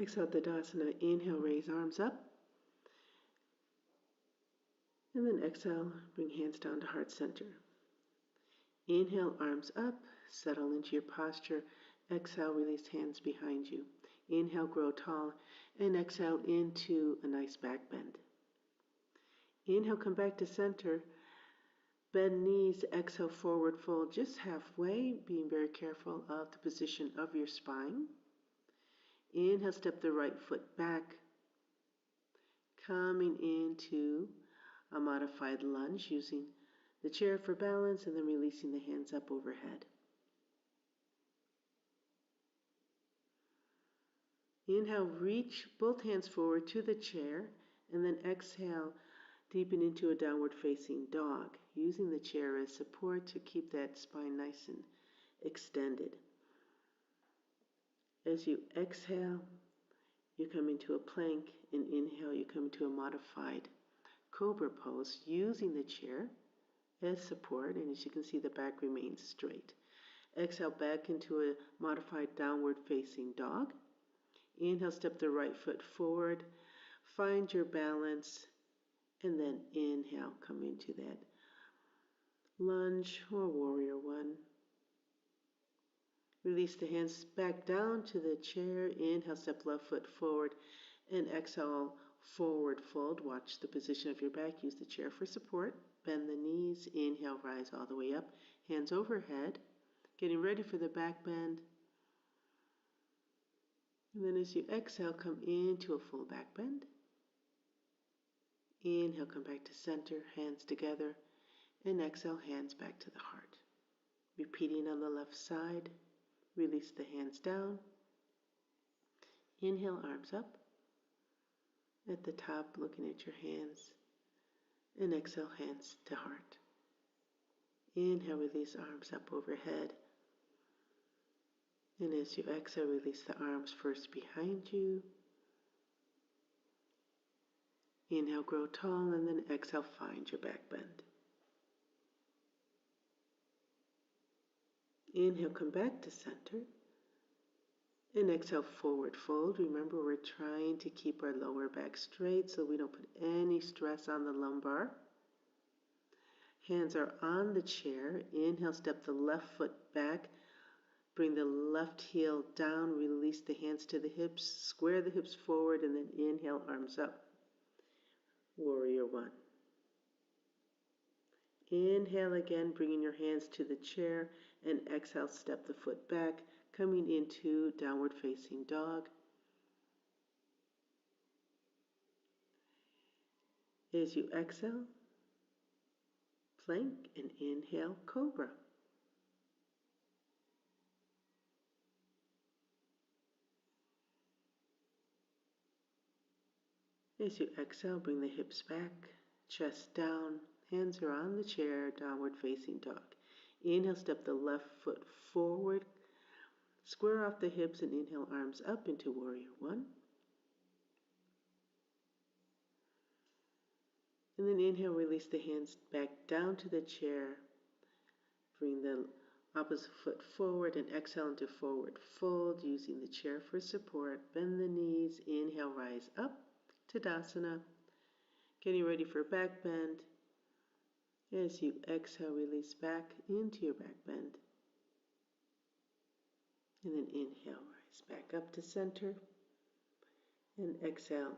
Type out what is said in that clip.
Exhale, Tadasana. Inhale, raise arms up. And then exhale, bring hands down to heart center. Inhale, arms up, settle into your posture. Exhale, release hands behind you. Inhale, grow tall, and exhale into a nice back bend. Inhale, come back to center. Bend knees, exhale, forward fold just halfway, being very careful of the position of your spine. Inhale, step the right foot back, coming into a modified lunge using the chair for balance and then releasing the hands up overhead. Inhale, reach both hands forward to the chair, and then exhale, deepen into a downward facing dog, using the chair as support to keep that spine nice and extended. As you exhale, you come into a plank, and inhale, you come into a modified cobra pose, using the chair as support, and as you can see, the back remains straight. Exhale, back into a modified downward facing dog. Inhale, step the right foot forward, find your balance, and then inhale, come into that lunge or warrior one. Release the hands back down to the chair. Inhale, step left foot forward, and exhale, forward fold. Watch the position of your back. Use the chair for support. Bend the knees. Inhale, rise all the way up. Hands overhead. Getting ready for the back bend. And then as you exhale, come into a full back bend. Inhale, come back to center, hands together. And exhale, hands back to the heart. Repeating on the left side. Release the hands down. Inhale, arms up. At the top, looking at your hands. And exhale, hands to heart. Inhale, release arms up overhead. And as you exhale, release the arms first behind you. Inhale, grow tall, and then exhale, find your back bend. Inhale, come back to center. And exhale, forward fold. Remember, we're trying to keep our lower back straight so we don't put any stress on the lumbar. Hands are on the chair. Inhale, step the left foot back. Bring the left heel down, release the hands to the hips, square the hips forward, and then inhale, arms up. Warrior one. Inhale again, bringing your hands to the chair, and exhale, step the foot back, coming into downward facing dog. As you exhale, plank, and inhale, cobra. As you exhale, bring the hips back, chest down, hands are on the chair, downward facing dog. Inhale, step the left foot forward, square off the hips, and inhale, arms up into warrior one. And then inhale, release the hands back down to the chair. Bring the opposite foot forward and exhale into forward fold, using the chair for support. Bend the knees, inhale, rise up. Tadasana, getting ready for back bend. As you exhale, release back into your back bend. And then inhale, rise back up to center. And exhale,